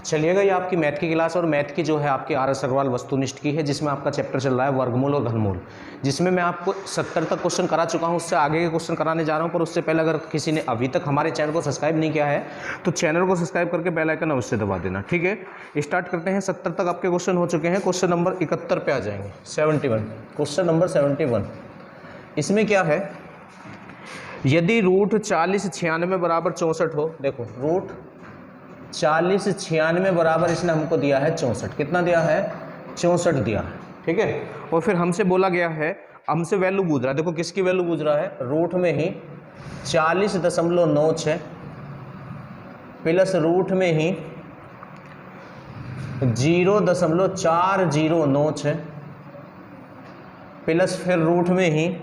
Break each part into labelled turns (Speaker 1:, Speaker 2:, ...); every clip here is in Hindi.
Speaker 1: चलिएगा, ये आपकी मैथ की क्लास और मैथ की जो है आपकी RS अग्रवाल वस्तुनिष्ठ की है, जिसमें आपका चैप्टर चल रहा है वर्गमूल और घनमूल, जिसमें मैं आपको 70 तक क्वेश्चन करा चुका हूँ। उससे आगे के क्वेश्चन कराने जा रहा हूँ, पर उससे पहले अगर किसी ने अभी तक हमारे चैनल को सब्सक्राइब नहीं किया है तो चैनल को सब्सक्राइब करके बेल आइकन अवश्य दबा देना, ठीक है। स्टार्ट करते हैं। 70 तक आपके क्वेश्चन हो चुके हैं। क्वेश्चन नंबर 71 पे आ जाएंगे। 71, क्वेश्चन नंबर 71। इसमें क्या है, यदि रूट 40 96 बराबर 64 हो, देखो रूट 40 96 बराबर इसने हमको दिया है 64, कितना दिया है 64 दिया है, ठीक है। और फिर हमसे बोला गया है, हमसे वैल्यू पूछ रहा है, देखो किसकी वैल्यू पूछ रहा है, रूट में ही 40.96 प्लस रूट में ही 0.4096 प्लस फिर रूट में ही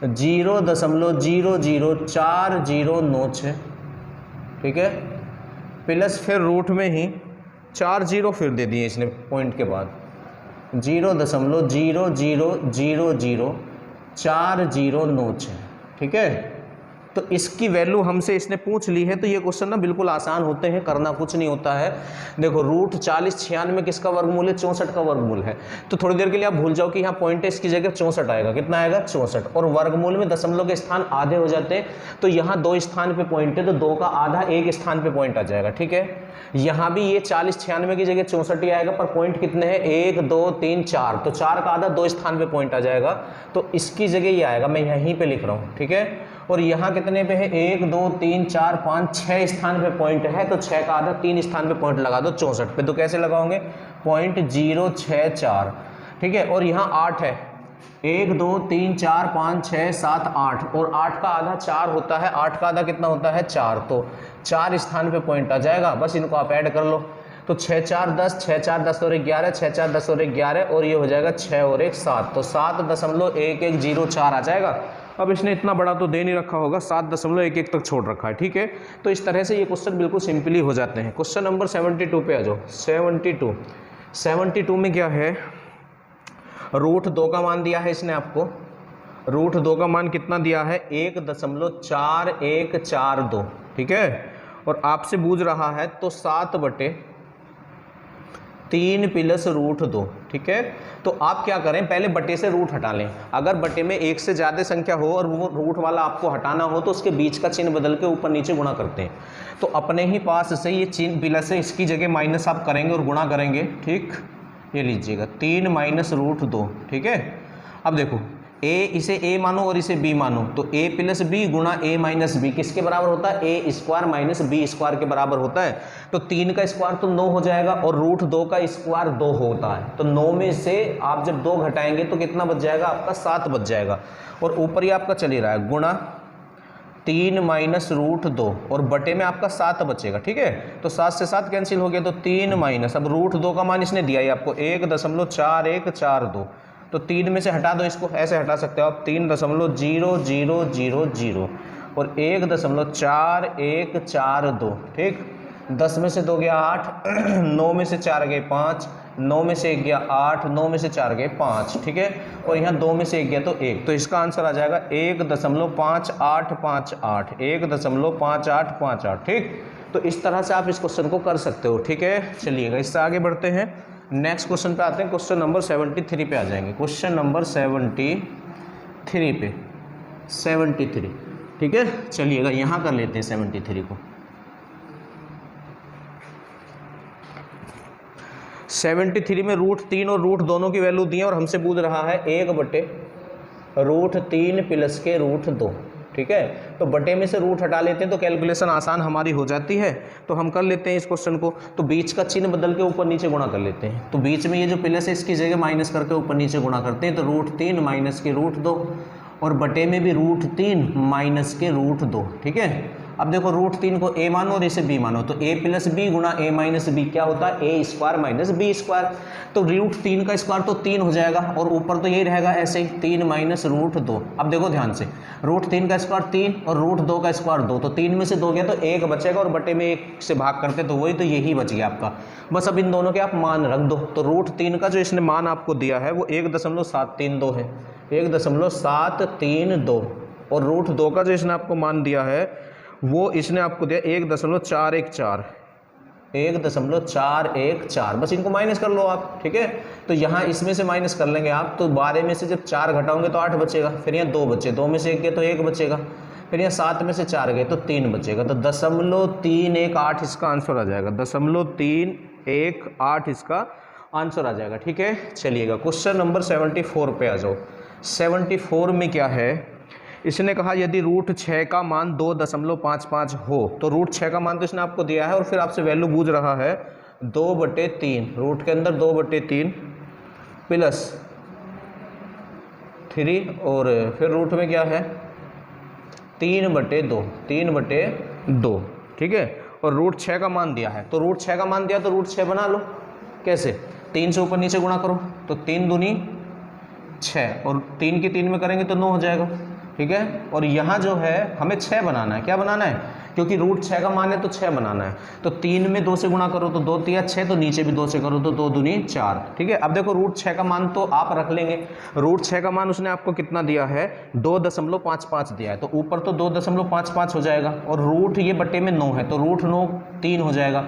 Speaker 1: 0.004096, ठीक है, प्लस फिर रूट में ही 4 जीरो फिर दे दिए इसने पॉइंट के बाद 0.00004096, ठीक है। तो इसकी वैल्यू हमसे इसने पूछ ली है। तो ये क्वेश्चन ना बिल्कुल आसान होते हैं, करना कुछ नहीं होता है। देखो रूट 40 96 किसका वर्गमूल है, 64 का वर्गमूल है। तो थोड़ी देर के लिए आप भूल जाओ कि यहाँ पॉइंट है, इसकी जगह 64 आएगा, कितना आएगा 64। और वर्गमूल में दशमलव के स्थान आधे हो जाते हैं, तो यहाँ 2 स्थान पे पॉइंट है, तो 2 का आधा एक स्थान पे पॉइंट आ जाएगा, ठीक है। यहाँ भी ये 40 96 की जगह 64 ही आएगा, पर पॉइंट कितने हैं 1 2 3 4, तो 4 का आधा 2 स्थान पे पॉइंट आ जाएगा, तो इसकी जगह ये आएगा, मैं यहीं पे लिख रहा हूँ, ठीक है। और यहाँ कितने पे है 1 2 3 4 5 6 स्थान पे पॉइंट है, तो 6 का आधा 3 स्थान पे पॉइंट लगा दो 64 पे, तो कैसे लगाओगे 0.064, ठीक है। और यहाँ 8 है, 1 2 3 4 5 6 7 8, और 8 का आधा 4 होता है, 8 का आधा कितना होता है 4, तो 4 स्थान पे पॉइंट आ जाएगा। बस इनको आप ऐड कर लो, तो 6 4 10, 6 4 10 और 11, 6 4 10 और 11, और ये हो जाएगा 6 और 1 7, तो 7.1104 आ जाएगा। अब इसने इतना बड़ा तो दे नहीं रखा होगा, 7.11 तक छोड़ रखा है, ठीक है। तो इस तरह से ये क्वेश्चन बिल्कुल सिंपली हो जाते हैं। क्वेश्चन नंबर 72 पे आ जाओ। 72 में क्या है, रूट 2 का मान दिया है इसने आपको, रूट 2 का मान कितना दिया है 1.4142, ठीक है। और आपसे पूछ रहा है तो 7/3 प्लस रूट 2, ठीक है। तो आप क्या करें, पहले बटे से रूट हटा लें। अगर बटे में एक से ज़्यादा संख्या हो और वो रूट वाला आपको हटाना हो, तो उसके बीच का चिन्ह बदल के ऊपर नीचे गुणा करते हैं। तो अपने ही पास से ये चिन्ह प्लस है, इसकी जगह माइनस आप करेंगे और गुणा करेंगे, ठीक। ये लीजिएगा 3 माइनस रूट 2, ठीक है। अब देखो इसे a मानो और इसे b मानो, तो a प्लस बी गुणा a माइनस बी किसके बराबर होता है, a square minus b square के बराबर होता है। तो 3 का स्क्वायर तो 9 हो जाएगा, और रूट 2 का स्क्वायर 2 होता है, तो 9 में से आप जब 2 घटाएंगे तो कितना बच जाएगा आपका 7 बच जाएगा। और ऊपर ही आपका चल ही रहा है गुणा 3 माइनस रूट 2, और बटे में आपका 7 बचेगा, ठीक है। तो 7 से 7 कैंसिल हो गया, तो 3 माइनस, अब रूट 2 का मान इसने दिया है आपको 1.4142, तो 3 में से हटा दो इसको, ऐसे हटा सकते हो आप 3.0000 और 1.4142, ठीक। 10 में से 2 गया 8, 9 में से 4 गए 5, 9 में से 1 गया 8, 9 में से 4 गए 5, ठीक है। और यहाँ 2 में से 1 गया तो 1, तो इसका आंसर आ जाएगा 1.5858, 1.5858, ठीक। तो इस तरह से आप इस क्वेश्चन को कर सकते हो, ठीक है। चलिएगा इससे आगे बढ़ते हैं, नेक्स्ट क्वेश्चन पे आते हैं। क्वेश्चन नंबर 73 पे आ जाएंगे। क्वेश्चन नंबर 73 पे 73, ठीक है। चलिएगा यहाँ कर लेते हैं 73 को। 73 में रूट 3 और रूट दोनों की वैल्यू दी है, और हमसे पूछ रहा है 1/√3 प्लस के रूट 2, ठीक है। तो बटे में से रूट हटा लेते हैं तो कैलकुलेशन आसान हमारी हो जाती है। तो हम कर लेते हैं इस क्वेश्चन को, तो बीच का चिन्ह बदल के ऊपर नीचे गुणा कर लेते हैं। तो बीच में ये जो प्लस है इसकी जगह माइनस करके ऊपर नीचे गुणा करते हैं, तो √3 माइनस के रूट 2, और बटे में भी √3 माइनस के रूट 2, ठीक है। अब देखो √3 को a मानो और इसे b मानो, तो a प्लस बी गुणा a माइनस बी क्या होता है a square minus b square. तो √3 का स्क्वायर तो 3 हो जाएगा, और ऊपर तो यही रहेगा ऐसे ही 3 माइनस रूट 2। अब देखो ध्यान से, √3 का स्क्वायर 3 और रूट 2 का स्क्वायर 2, तो 3 में से 2 गया तो 1 बचेगा, और बटे में 1 से भाग करते तो वही, तो यही बच गया आपका। बस अब इन दोनों के आप मान रख दो, तो √3 का जो इसने मान आपको दिया है वो 1.732 है, 1.732, और रूट 2 का जो इसने आपको मान दिया है वो इसने आपको दिया 1.414, 1.414, बस इनको माइनस कर लो आप, ठीक है। तो यहाँ इसमें से माइनस कर लेंगे आप, तो 12 में से जब 4 घटाओगे तो 8 बचेगा, फिर यहाँ 2 बचे, 2 में से 1 गए तो 1 बचेगा, फिर यहाँ 7 में से 4 गए तो 3 बचेगा, तो 0.318 इसका आंसर आ जाएगा, 0.318 इसका आंसर आ जाएगा, ठीक है। चलिएगा क्वेश्चन नंबर 74 पे आ जाओ। 74 में क्या है, इसने कहा यदि √6 का मान 2.55 हो, तो √6 का मान तो इसने आपको दिया है और फिर आपसे वैल्यू पूछ रहा है 2/3, रूट के अंदर 2/3 प्लस 3 और फिर रूट में क्या है 3/2, ठीक है। और √6 का मान दिया है, तो √6 का मान दिया तो √6 बना लो। कैसे, 3 से ऊपर नीचे गुणा करो, तो 3 दूनी 6 और 3 की 3 में करेंगे तो 9 हो जाएगा, ठीक है। और यहाँ जो है हमें 6 बनाना है, क्या बनाना है, क्योंकि √6 का मान है तो 6 बनाना है। तो 3 में 2 से गुणा करो तो 2 3 6, तो नीचे भी 2 से करो तो 2 दूनी 4, ठीक है। अब देखो √6 का मान तो आप रख लेंगे, √6 का मान उसने आपको कितना दिया है 2.55 दिया है, तो ऊपर तो 2.55 हो जाएगा और रूट ये बटे में 9 है, तो √9 3 हो जाएगा,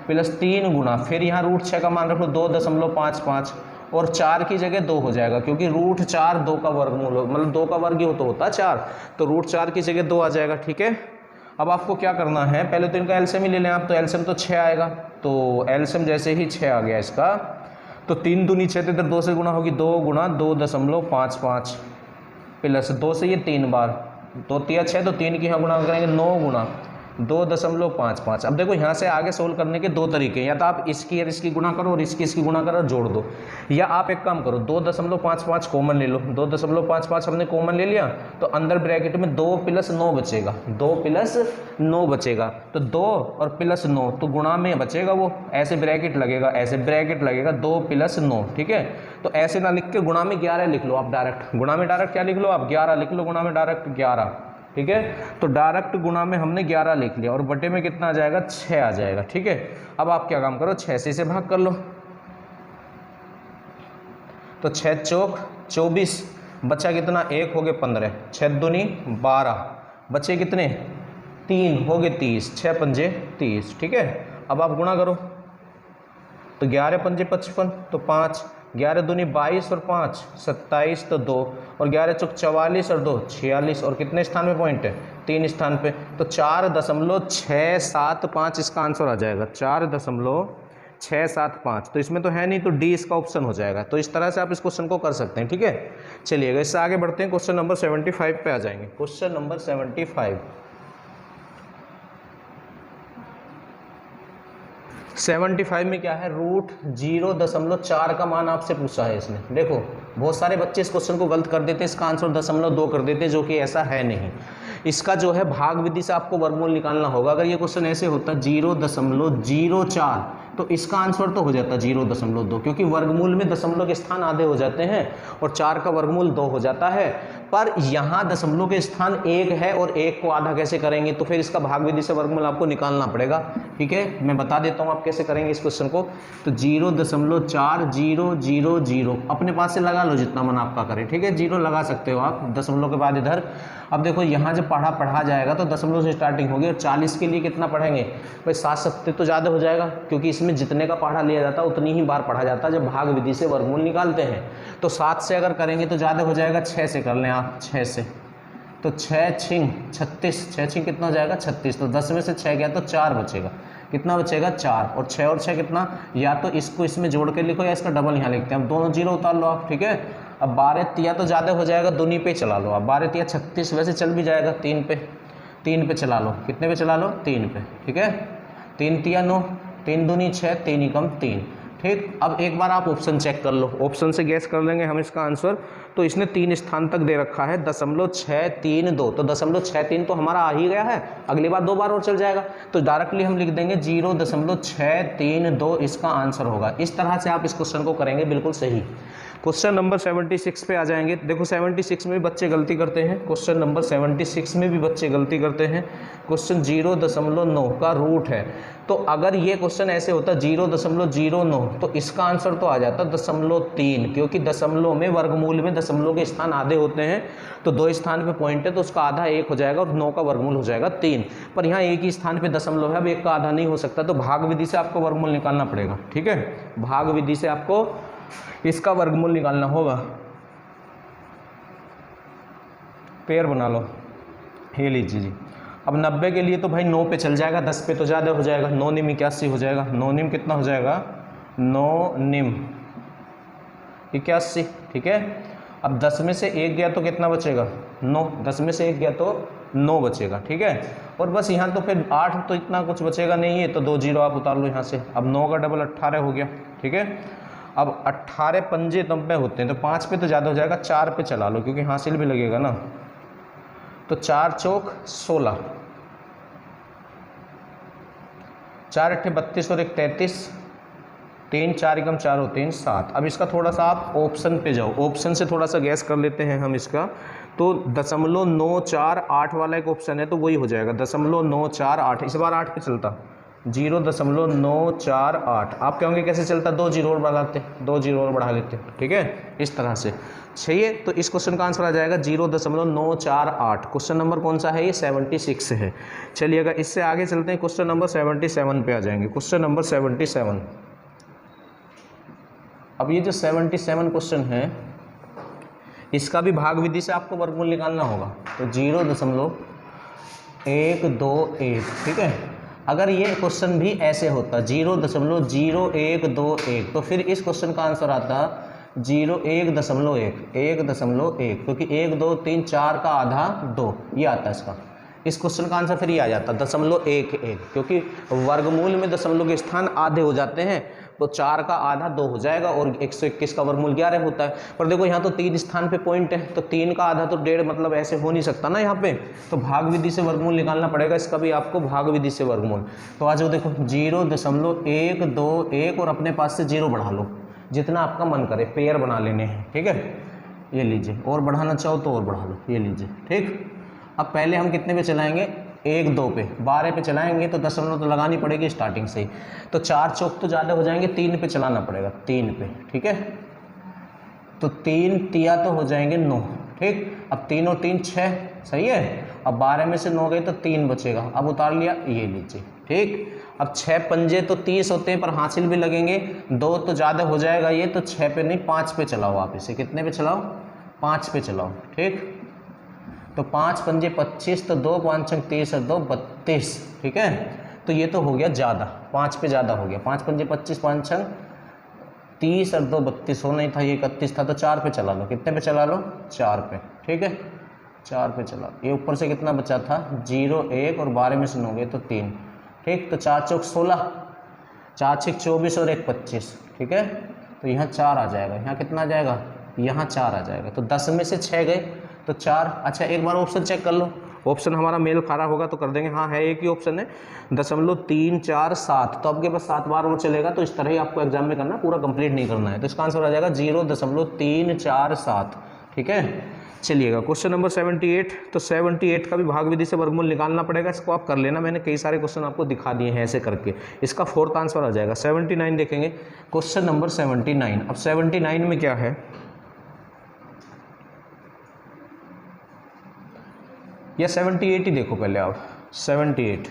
Speaker 1: प्लस 3 गुना फिर यहाँ √6 का मान रखो 2.55 और 4 की जगह 2 हो जाएगा, क्योंकि √4 2 का वर्गमूल हो, मतलब 2 का वर्ग ही तो होता है 4, तो √4 की जगह 2 आ जाएगा, ठीक है। अब आपको क्या करना है, पहले तो इनका एलसीएम ही ले लें आप, तो एलसीएम तो 6 आएगा, तो एलसीएम जैसे ही 6 आ गया इसका, तो 3 दूनी 6, तो इधर 2 से गुणा होगी, 2 गुणा 2.55 प्लस 2 से ये 3 बार, 2 3 6, तो 3 की यहाँ गुणा करेंगे 9 गुणा 2.55। अब देखो यहाँ से आगे सोल्व करने के 2 तरीके हैं, या तो आप इसकी और इसकी गुणा करो और इसकी गुणा करो और जोड़ दो, या आप एक काम करो 2.55 कॉमन ले लो, 2.55 हमने कॉमन ले लिया, तो अंदर ब्रैकेट में 2 + 9 बचेगा, 2 + 9 बचेगा, तो 2 और प्लस 9 तो गुणा में बचेगा, वो ऐसे ब्रैकेट लगेगा, ऐसे ब्रैकेट लगेगा 2 + 9, ठीक है। तो ऐसे ना लिख के गुणा में 11 लिख लो आप डायरेक्ट, गुणा में डायरेक्ट क्या लिख लो आप 11 लिख लो, गुणा में डायरेक्ट 11, ठीक है। तो डायरेक्ट गुणा में हमने 11 लिख लिया और बटे में कितना आ जाएगा 6 आ जाएगा, ठीक है। अब आप क्या काम करो 6 से इसे भाग कर लो, तो 6 चौक 24, बचा कितना 1 हो गए 15, 6 दूनी 12, बचे कितने 3 हो गए 30, 6 पंजे 30, ठीक है। अब आप गुणा करो, तो 11 पंजे 55, तो 5, 11 दूनी 22 और 5 27, तो 2 और 11 चौक 44 और 2 46, और कितने स्थान पे पॉइंट है 3 स्थान पे, तो 4.675 इसका आंसर आ जाएगा, 4.675। तो इसमें तो है नहीं, तो डी इसका ऑप्शन हो जाएगा। तो इस तरह से आप इस क्वेश्चन को कर सकते हैं, ठीक है। चलिएगा इससे आगे बढ़ते हैं, क्वेश्चन नंबर 75 पे आ जाएंगे। क्वेश्चन नंबर 75 में क्या है, √0.4 का मान आपसे पूछा है इसने। देखो बहुत सारे बच्चे इस क्वेश्चन को गलत कर देते हैं, इसका आंसर 0.2 कर देते हैं, जो कि ऐसा है नहीं। इसका जो है भाग विधि से आपको वर्गमूल निकालना होगा। अगर ये क्वेश्चन ऐसे होता 0.04, तो इसका आंसर तो हो जाता 0.2, क्योंकि वर्गमूल में दशमलव के स्थान आधे हो जाते हैं और 4 का वर्गमूल 2 हो जाता है। पर यहाँ दशमलव के स्थान 1 है और 1 को आधा कैसे करेंगे, तो फिर इसका भाग विधि से वर्गमूल आपको निकालना पड़ेगा, ठीक है। मैं बता देता हूँ आप कैसे करेंगे इस क्वेश्चन को। तो 0.4000 अपने पास से लगा लो, जितना मन आपका करे, ठीक है। 0 लगा सकते हो आप दशमलव के बाद इधर। अब देखो यहाँ जब पढ़ा जाएगा तो दशमलव से स्टार्टिंग होगी, और 40 के लिए कितना पढ़ेंगे भाई, 7 7 तो ज़्यादा हो जाएगा, क्योंकि इसमें जितने का पढ़ा लिया जाता है उतनी ही बार पढ़ा जाता है जब भाग विधि से वर्गमूल निकालते हैं। तो 7 से अगर करेंगे तो ज़्यादा हो जाएगा, 6 से कर लें आप, 6 से, तो 6 छिंग 36, 6 छिंग कितना हो जाएगा 36, तो 10 में से 6 गया तो 4 बचेगा, कितना बचेगा 4, और 6 और 6 कितना, या तो इसको इसमें जोड़ के लिखो या इसका डबल यहाँ लिखते हैं। अब दोनों 0 उतार लो आप, ठीक है। अब 12 तिया तो ज़्यादा हो जाएगा, दूनी पे चला लो आप, 12 तिया 36, वैसे चल भी जाएगा 3 पे चला लो, कितने पे चला लो 3 पे, ठीक है। 3 तिया 9, 3 दूनी 6, 3 एकम 3, ठीक। अब एक बार आप ऑप्शन चेक कर लो, ऑप्शन से गैस कर लेंगे हम इसका आंसर। तो इसने 3 स्थान तक दे रखा है 0.632, तो 0.63 तो हमारा आ ही गया है, अगली बार 2 बार और चल जाएगा, तो डायरेक्टली हम लिख देंगे 0.632 इसका आंसर होगा। इस तरह से आप इस क्वेश्चन को करेंगे, बिल्कुल सही। क्वेश्चन नंबर 76 पे आ जाएंगे। देखो 76 में भी बच्चे गलती करते हैं, क्वेश्चन नंबर 76 में भी बच्चे गलती करते हैं। क्वेश्चन 0.9 का रूट है, तो अगर ये क्वेश्चन ऐसे होता 0.09 तो इसका आंसर तो आ जाता 0.3, क्योंकि दशमलव में वर्गमूल में दशमलव के स्थान आधे होते हैं, तो 2 स्थान पे पॉइंट है तो उसका आधा 1 हो जाएगा और 9 का वर्गमूल हो जाएगा 3। पर यहाँ एक ही स्थान पे दशमलव है, अब 1 का आधा नहीं हो सकता, तो भाग विधि से आपको वर्गमूल निकालना पड़ेगा। ठीक है, भाग विधि से आपको इसका वर्गमूल निकालना होगा। पेयर बना लो, ये लीजिए जी। अब 90 के लिए तो भाई 9 पे चल जाएगा, 10 पे तो ज़्यादा हो जाएगा, 9 निम 81 हो जाएगा। 9 निम कितना हो जाएगा, 9 निम 81। ठीक है, अब 10 में से 1 गया तो कितना बचेगा, 9। 10 में से 1 गया तो 9 बचेगा। ठीक है, और बस यहाँ तो फिर 8 तो इतना कुछ बचेगा नहीं है, तो 2 जीरो आप उतार लो यहाँ से। अब 9 का डबल 18 हो गया। ठीक है, अब 18 पंजे 90 होते हैं, तो 5 पे तो ज़्यादा हो जाएगा, 4 पे चला लो क्योंकि हासिल भी लगेगा ना। तो 4 चौक 16, 4 अट्ठे 32 और 1 33, 3 4 एकम 4 होते हैं 7। अब इसका थोड़ा सा आप ऑप्शन पे जाओ, ऑप्शन से थोड़ा सा गैस कर लेते हैं हम इसका। तो 0.948 वाला एक ऑप्शन है, तो वही हो जाएगा 0.948। इस बार 8 पे चलता, 0.948। आप कहोगे कैसे चलता, 2 जीरो और बढ़ाते, 2 जीरो और बढ़ा लेते। ठीक है, इस तरह से चाहिए। तो इस क्वेश्चन का आंसर आ जाएगा 0.948। क्वेश्चन नंबर कौन सा है, ये 76 है। चलिएगा इससे आगे चलते हैं, क्वेश्चन नंबर 77 पे आ जाएंगे। Question number 77। अब ये जो 77 क्वेश्चन है, इसका भी भाग विधि से आपको वर्गमूल निकालना होगा। तो 0.121। ठीक है, अगर ये क्वेश्चन भी ऐसे होता 0.0121, तो फिर इस क्वेश्चन का आंसर आता 1.1, क्योंकि 1 2 3 4 का आधा 2, ये आता है इसका। इस क्वेश्चन का आंसर फिर ये आ जाता 0.11, क्योंकि वर्गमूल में दशमलव के स्थान आधे हो जाते हैं, तो 4 का आधा 2 हो जाएगा और 121 का वर्गमूल 11 होता है। पर देखो यहाँ तो 3 स्थान पे पॉइंट है, तो 3 का आधा तो 1.5, मतलब ऐसे हो नहीं सकता ना यहाँ पे, तो भाग विधि से वर्गमूल निकालना पड़ेगा इसका भी आपको, भाग विधि से वर्गमूल। तो आ जाओ, देखो 0.121 और अपने पास से 0 बढ़ा लो, जितना आपका मन करे, पेयर बना लेने हैं। ठीक है, ये लीजिए, और बढ़ाना चाहो तो और बढ़ा लो, ये लीजिए। ठीक, अब पहले हम कितने पे चलाएंगे, 1 2 पे, 12 पे चलाएंगे तो दशमलव तो लगानी पड़ेगी स्टार्टिंग से ही, तो 4 चौक तो ज़्यादा हो जाएंगे, 3 पे चलाना पड़ेगा, 3 पे। ठीक है, तो 3 तिया तो हो जाएंगे 9। ठीक, अब 3 और 3 6, सही है। अब 12 में से 9 गए तो 3 बचेगा, अब उतार लिया, ये लीजिए। ठीक, अब 6 पंजे तो 30 होते हैं, पर हासिल भी लगेंगे, 2 तो ज़्यादा हो जाएगा ये, तो 6 पे नहीं 5 पे चलाओ आप इसे। कितने पे चलाओ, 5 पे चलाओ। ठीक, तो 5 पंजे 25, तो 2 5 छंग 30 और 2 32। ठीक है, तो ये तो हो गया ज़्यादा, 5 पे ज़्यादा हो गया। 5 पंजे 25, 5 छंग 30 और 2 32 हो नहीं था, ये 31 था, तो 4 पे चला लो। कितने पे चला लो, 4 पे। ठीक है, 4 पे चला। ये ऊपर से कितना बचा था, 0 1 और 12 में से 9 गए तो 3। ठीक, तो 4 चौक 16, 4 6 24 और 1 25। ठीक है, तो यहाँ 4 आ जाएगा, यहाँ कितना आ जाएगा, यहाँ 4 आ जाएगा। तो 10 में से 6 गए तो 4। अच्छा, एक बार ऑप्शन चेक कर लो, ऑप्शन हमारा मेल खा रहा होगा तो कर देंगे। हाँ है, एक ही ऑप्शन है, 0.347, तो आपके पास 7 बार और चलेगा, तो इस तरह ही आपको एग्जाम में करना, पूरा कंप्लीट नहीं करना है। तो इसका आंसर आ जाएगा 0.347। ठीक है, चलिएगा क्वेश्चन नंबर 78। तो 78 का भी भाग विधि से वर्गमूल निकालना पड़ेगा, इसको आप कर लेना, मैंने कई सारे क्वेश्चन आपको दिखा दिए हैं ऐसे करके। इसका 4th आंसर आ जाएगा 79। देखेंगे क्वेश्चन नंबर 79। अब 79 में क्या है, या 78 ही देखो पहले आप। 78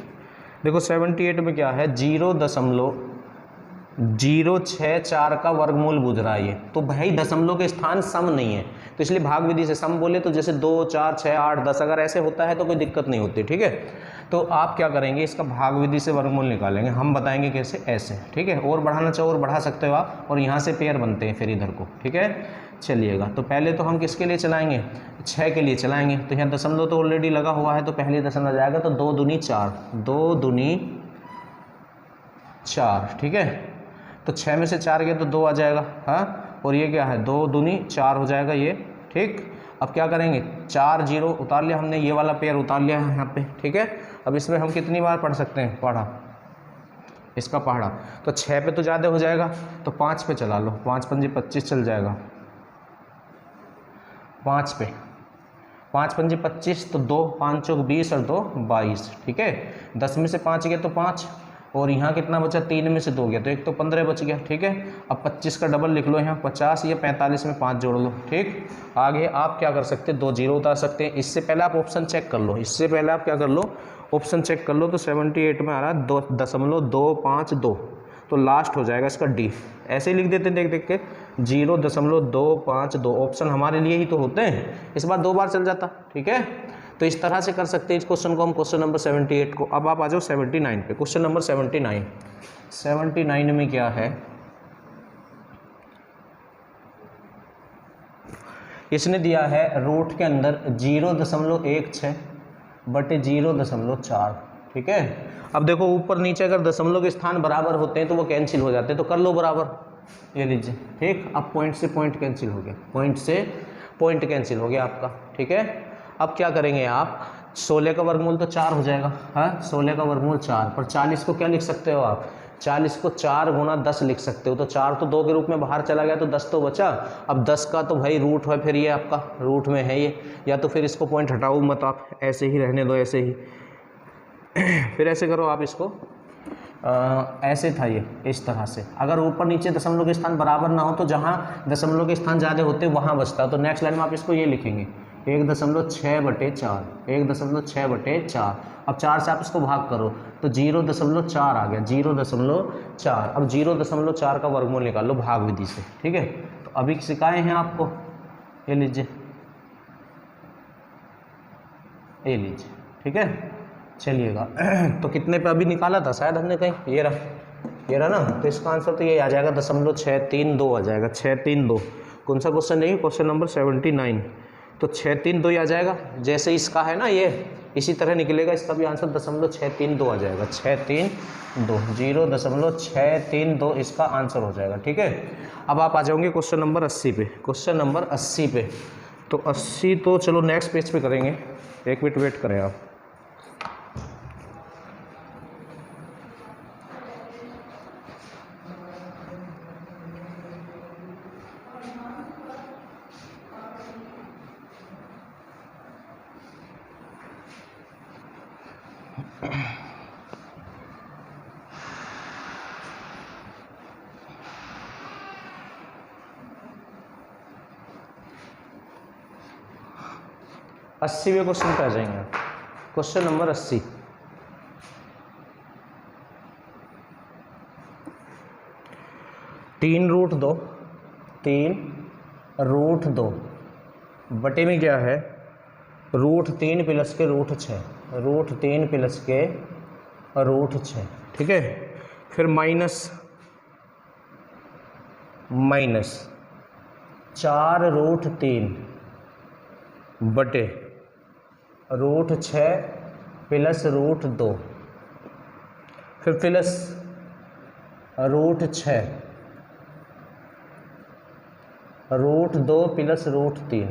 Speaker 1: देखो, 78 में क्या है, 0.064 का वर्गमूल बुझ रहा है ये, तो भाई दशमलव के स्थान सम नहीं है, तो इसलिए भाग विधि से। सम बोले तो जैसे 2 4 6 8 10, अगर ऐसे होता है तो कोई दिक्कत नहीं होती। ठीक है, तो आप क्या करेंगे, इसका भाग विधि से वर्गमूल निकालेंगे, हम बताएंगे कैसे, ऐसे। ठीक है, और बढ़ाना चाहो और बढ़ा सकते हो आप, और यहाँ से पेयर बनते हैं फिर इधर को। ठीक है, चलिएगा, तो पहले तो हम किसके लिए चलाएंगे, 6 के लिए चलाएंगे। तो यहाँ दशमलव तो ऑलरेडी लगा हुआ है, तो पहले दशमलव आ जाएगा, तो 2 दूनी 4, 2 दूनी 4। ठीक है, तो 6 में से 4 गया तो 2 आ जाएगा। हाँ, और ये क्या है, 2 दूनी 4 हो जाएगा ये। ठीक, अब क्या करेंगे, 4 0 उतार लिया हमने, ये वाला पेयर उतार लिया है यहाँ पे। ठीक है, अब इसमें हम कितनी बार पढ़ सकते हैं, पढ़ा, इसका पहाड़ा, तो 6 पे तो ज़्यादा हो जाएगा, तो 5 पे चला लो, 5 पंजे 25 चल जाएगा। 5 पे, 5 पंजे 25, तो 2 5 चौक 20 और 2 22, ठीक है। 10 में से 5 गया तो 5, और यहाँ कितना बचा, 3 में से 2 गया तो एक तो 15 बच गया, ठीक है। अब 25 का डबल लिख लो यहाँ 50 या 45 में 5 जोड़ लो, ठीक। आगे आप क्या कर सकते हैं, 2 जीरो उतार सकते हैं। इससे पहले आप ऑप्शन चेक कर लो, इससे पहले आप क्या कर लो, ऑप्शन चेक कर लो। तो 78 में आ रहा है 2.252, तो लास्ट हो जाएगा इसका डी। ऐसे ही लिख देते हैं देख देख के 0.252, ऑप्शन हमारे लिए ही तो होते हैं, इस बार 2 बार चल जाता, ठीक है। तो इस तरह से कर सकते हैं इस क्वेश्चन को हम, क्वेश्चन नंबर 78 को। अब आप आ जाओ 79 पे, क्वेश्चन नंबर 79 में क्या है, इसने दिया है रूट के अंदर 0.16 बटे 0.4, ठीक है। अब देखो ऊपर नीचे अगर दशमलव के स्थान बराबर होते हैं तो वो कैंसिल हो जाते हैं, तो कर लो बराबर, ये लीजिए, ठीक। अब पॉइंट से पॉइंट कैंसिल हो गया, पॉइंट से पॉइंट कैंसिल हो गया आपका, ठीक है। अब क्या करेंगे आप, 16 का वर्गमूल तो 4 हो जाएगा, हाँ 16 का वर्गमूल 4, पर 40 को क्या लिख सकते हो आप, 40 को 4 गुना 10 लिख सकते हो। तो 4 तो 2 के रूप में बाहर चला गया तो 10 तो बचा। अब 10 का तो भाई रूट है, फिर ये आपका रूट में है ये, या तो फिर इसको पॉइंट हटाओ मत आप, ऐसे ही रहने दो, ऐसे ही। फिर ऐसे करो आप इसको, ऐसे था ये, इस तरह से। अगर ऊपर नीचे दशमलव के स्थान बराबर ना हो तो जहाँ दशमलव के स्थान ज़्यादा होते हैं वहाँ बचता। तो नेक्स्ट लाइन में आप इसको ये लिखेंगे 1.6 बटे 4, 1.6 बटे 4। अब 4 से आप इसको भाग करो तो 0.4 आ गया, 0.4। अब 0.4 का वर्गमूल निकाल लो भाग विधि से, ठीक है। तो अभी सिखाए हैं आपको, ये लीजिए, ये लीजिए, ठीक है। चलिएगा तो कितने पे अभी निकाला था शायद हमने कहीं, ये रहा ना। तो इसका आंसर तो ये आ जाएगा 0.632 आ जाएगा, 632। कौन सा क्वेश्चन है, क्वेश्चन नंबर 79। तो 632 ही आ जाएगा, जैसे इसका है ना ये, इसी तरह निकलेगा इसका भी आंसर 0.632 आ जाएगा, 632, 0.632 इसका आंसर हो जाएगा, ठीक है। अब आप आ जाओगे क्वेश्चन नंबर 80 पे, क्वेश्चन नंबर 80 पे। तो 80 तो चलो नेक्स्ट पेज पे करेंगे, एक मिनट वेट करें आप। अस्सीवें क्वेश्चन पे आ जाएंगे आप, क्वेश्चन नंबर 80। तीन रूट दो बटे में क्या है, √3 प्लस के √6, √3 प्लस के √6, ठीक है। फिर माइनस 4√3 बटे √6 प्लस √2, फिर प्लस √6, √2 प्लस √3,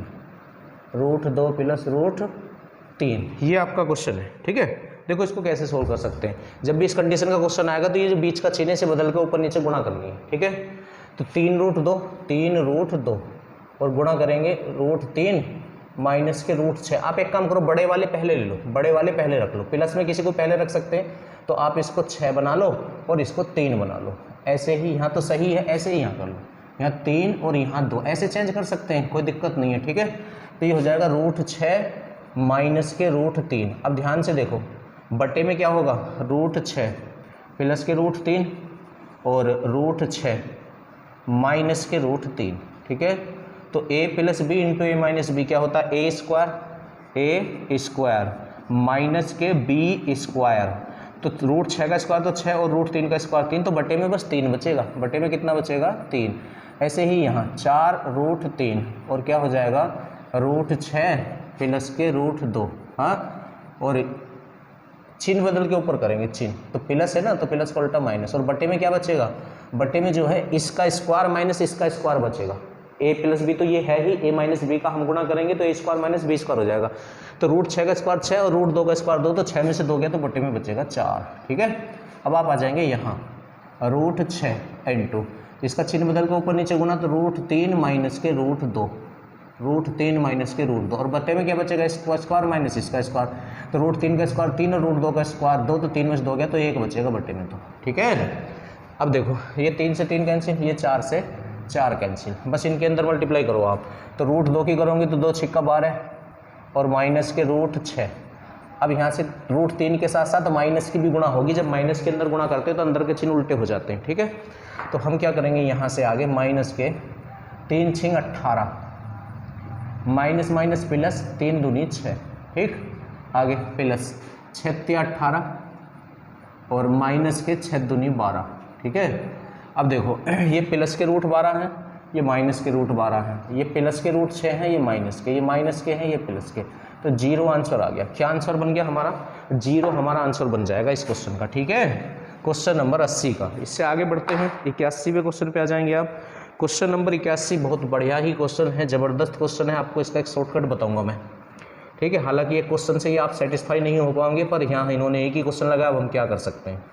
Speaker 1: √2 प्लस √3। ये आपका क्वेश्चन है, ठीक है। देखो इसको कैसे सोल्व कर सकते हैं, जब भी इस कंडीशन का क्वेश्चन आएगा तो ये जो बीच का चिन्ह से बदल के ऊपर नीचे गुणा करनी है, ठीक है। तो 3√2 और गुणा करेंगे √3 माइनस के √6। आप एक काम करो, बड़े वाले पहले ले लो, बड़े वाले पहले रख लो, प्लस में किसी को पहले रख सकते हैं। तो आप इसको 6 बना लो और इसको 3 बना लो, ऐसे ही यहाँ तो सही है, ऐसे ही यहाँ कर लो, यहाँ 3 और यहाँ 2, ऐसे चेंज कर सकते हैं, कोई दिक्कत नहीं है, ठीक है। तो ये हो जाएगा √6 माइनस के √3। अब ध्यान से देखो, बटे में क्या होगा, √6 प्लस के √3 और √6 माइनस के √3, ठीक है। तो a plus B into A minus B क्या होता है, ए स्क्वायर माइनस के बी स्क्वायर। तो √6 का स्क्वायर तो 6 और √3 का स्क्वायर 3, तो बटे में बस 3 बचेगा, बटे में कितना बचेगा, 3। ऐसे ही यहाँ 4√3 और क्या हो जाएगा, √6 प्लस के √2, हाँ, और चिन्ह बदल के ऊपर करेंगे चिन्ह, तो प्लस है ना, तो प्लस का उल्टा माइनस, और बटे में क्या बचेगा, बटे में जो है इसका स्क्वायर माइनस इसका स्क्वायर बचेगा। a प्लस बी तो ये है ही, a माइनस बी का हम गुणा करेंगे तो a square minus B square हो जाएगा। तो √6 का स्क्वायर 6 और √2 का स्क्वायर 2, तो 6 में से 2 गया तो बटे में बचेगा 4, ठीक है। अब आप आ जाएंगे यहाँ √6 इंटू, इसका चिन्ह बदल के ऊपर नीचे गुणा, तो √3 माइनस के √2 √3 माइनस के √2 और बटे में क्या बचेगा, इसका स्क्वायर माइनस इसका स्क्वायर, तो √3 का स्क्वायर 3 और √2 का स्क्वायर 2, तो 3 में से 2 गया तो 1 बचेगा बटे में। तो ठीक है, अब देखो ये 3 से 3 कैंसिल, ये 4 से 4 कैंसिल, बस इनके अंदर मल्टीप्लाई करो आप, तो √2 की करोगे तो 2 छिक्का 12 और माइनस के √6। अब यहाँ से √3 के साथ साथ माइनस की भी गुणा होगी, जब माइनस के अंदर गुणा करते हो तो अंदर के चिन्ह उल्टे हो जाते हैं। ठीक है, तो हम क्या करेंगे, यहाँ से आगे माइनस के 3 छिंग 18, माइनस माइनस प्लस 3 दूनी 6, ठीक, आगे प्लस 6 तिया 18 और माइनस के 6 दूनी 12। ठीक है, अब देखो ये प्लस के √12 है, ये माइनस के √12 है, ये प्लस के √6 है, ये माइनस के, ये माइनस के हैं, ये प्लस के, तो 0 आंसर आ गया। क्या आंसर बन गया हमारा, 0 हमारा आंसर बन जाएगा इस क्वेश्चन का। ठीक है, क्वेश्चन नंबर 80 का। इससे आगे बढ़ते हैं 81वें क्वेश्चन पे आ जाएंगे आप। क्वेश्चन नंबर 81 बहुत बढ़िया ही क्वेश्चन है, ज़बरदस्त क्वेश्चन है, आपको इसका एक शॉर्टकट बताऊंगा मैं। ठीक है, हालांकि ये क्वेश्चन से ही आप सेटिस्फाई नहीं हो पाएंगे, पर यहाँ इन्होंने एक ही क्वेश्चन लगाया, अब हम क्या कर सकते हैं।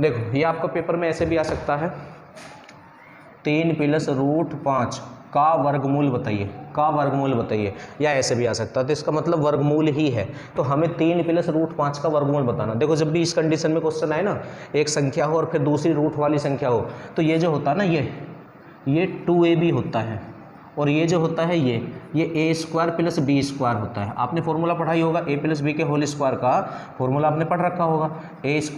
Speaker 1: देखो ये आपका पेपर में ऐसे भी आ सकता है, 3 + √5 का वर्गमूल बताइए, का वर्गमूल बताइए, या ऐसे भी आ सकता है, तो इसका मतलब वर्गमूल ही है, तो हमें 3 + √5 का वर्गमूल बताना। देखो जब भी इस कंडीशन में क्वेश्चन आए ना, एक संख्या हो और फिर दूसरी रूट वाली संख्या हो, तो ये जो होता है ना, ये 2ab होता है, और ये जो होता है ये a² + b² होता है। आपने फॉर्मूला पढ़ाई होगा, a + b के होल स्क्वायर का फॉर्मूला आपने पढ़ रखा होगा, a²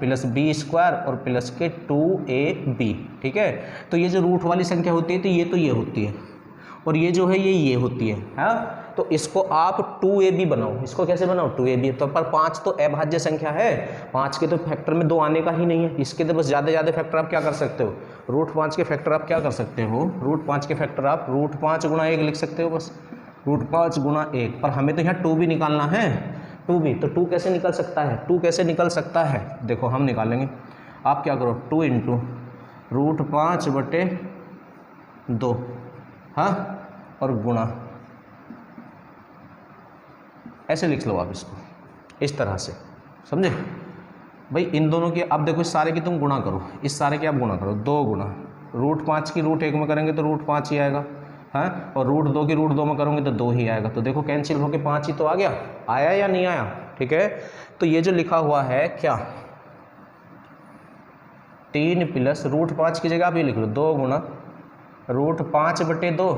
Speaker 1: + b² और प्लस के 2ab। ठीक है, तो ये जो रूट वाली संख्या होती है तो ये होती है, और ये जो है ये होती है, हाँ, तो इसको आप 2ab बनाओ। इसको कैसे बनाओ, 2ab, तो पर 5 तो अभाज्य संख्या है, 5 के तो फैक्टर में 2 आने का ही नहीं है, इसके तो बस ज़्यादा फैक्टर आप क्या कर सकते हो, √5 के फैक्टर आप क्या कर सकते हो, √5 के फैक्टर आप √5 × 1 लिख सकते हो, बस √5 × 1, पर हमें तो यहाँ 2 भी निकालना है, 2 भी, तो 2 कैसे निकल सकता है, 2 कैसे निकल सकता है, देखो हम निकालेंगे। आप क्या करो, 2 × √5/2, हाँ, और गुणा, ऐसे लिख लो आप इसको, इस तरह से, समझे भाई। इन दोनों की अब देखो, इस सारे की तुम गुणा करो, इस सारे की आप गुणा करो, 2 गुणा √5 की √1 में करेंगे तो √5 ही आएगा, हाँ, और √2 की √2 में करोगे तो 2 ही आएगा, तो देखो कैंसिल होके 5 ही तो आ गया, आया या नहीं आया। ठीक है, तो ये जो लिखा हुआ है क्या, 3 + √5 की जगह आप ये लिख लो, 2 गुणा √5/2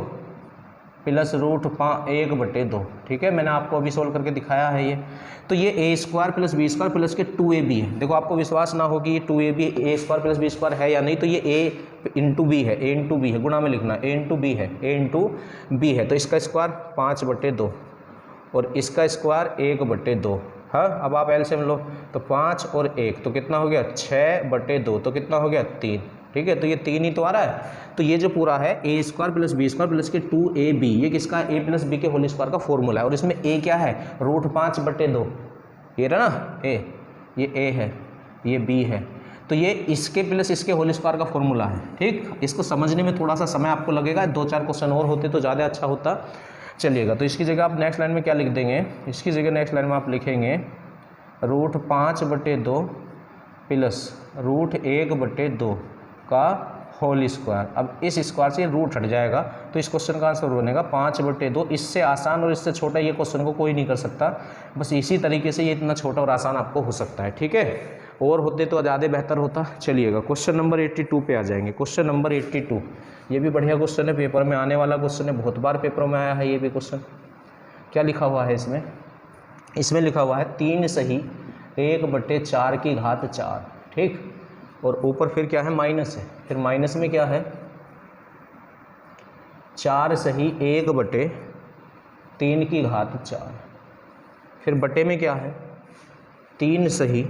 Speaker 1: प्लस √1/2। ठीक है, मैंने आपको अभी सोल्व करके दिखाया है ये, तो ये a² + b² प्लस के 2ab है। देखो आपको विश्वास ना हो कि ये 2ab a² + b² है या नहीं, तो ये a × b है, a × b है, गुणा में लिखना, a × b है, a × b है, तो इसका स्क्वायर 5/2 और इसका स्क्वायर 1/2। हाँ, अब आप एलसीएम लो, तो 5 और 1 तो कितना हो गया, 6/2, तो कितना हो गया, 3। ठीक है, तो ये 3 ही तो आ रहा है, तो ये जो पूरा है a² + b² प्लस के 2ab, ये किसका, a + b के होल स्क्वायर का फॉर्मूला है, और इसमें a क्या है, √5/2, ये रहा ना a, ये a है, ये b है, तो ये इसके प्लस इसके होल स्क्वायर का फॉर्मूला है। ठीक, इसको समझने में थोड़ा सा समय आपको लगेगा, 2-4 क्वेश्चन और होते तो ज़्यादा अच्छा होता। चलिएगा, तो इसकी जगह आप नेक्स्ट लाइन में क्या लिख देंगे, इसकी जगह नेक्स्ट लाइन में आप लिखेंगे √5/2 प्लस √1/2 का होल स्क्वायर। अब इस स्क्वायर से रूट हट जाएगा, तो इस क्वेश्चन का आंसर बनेगा 5/2। इससे आसान और इससे छोटा ये क्वेश्चन को कोई नहीं कर सकता, बस इसी तरीके से ये इतना छोटा और आसान आपको हो सकता है। ठीक है, और होते तो ज़्यादा बेहतर होता। चलिएगा, क्वेश्चन नंबर 82 पे आ जाएंगे। क्वेश्चन नंबर 82, ये भी बढ़िया क्वेश्चन है, पेपर में आने वाला क्वेश्चन है, बहुत बार पेपरों में आया है ये भी क्वेश्चन। क्या लिखा हुआ है इसमें, इसमें लिखा हुआ है 3 सही 1/4 की घात 4। ठीक, और ऊपर फिर क्या है, माइनस है, फिर माइनस में क्या है, 4 सही 1/3 की घात 4, फिर बटे में क्या है, 3 सही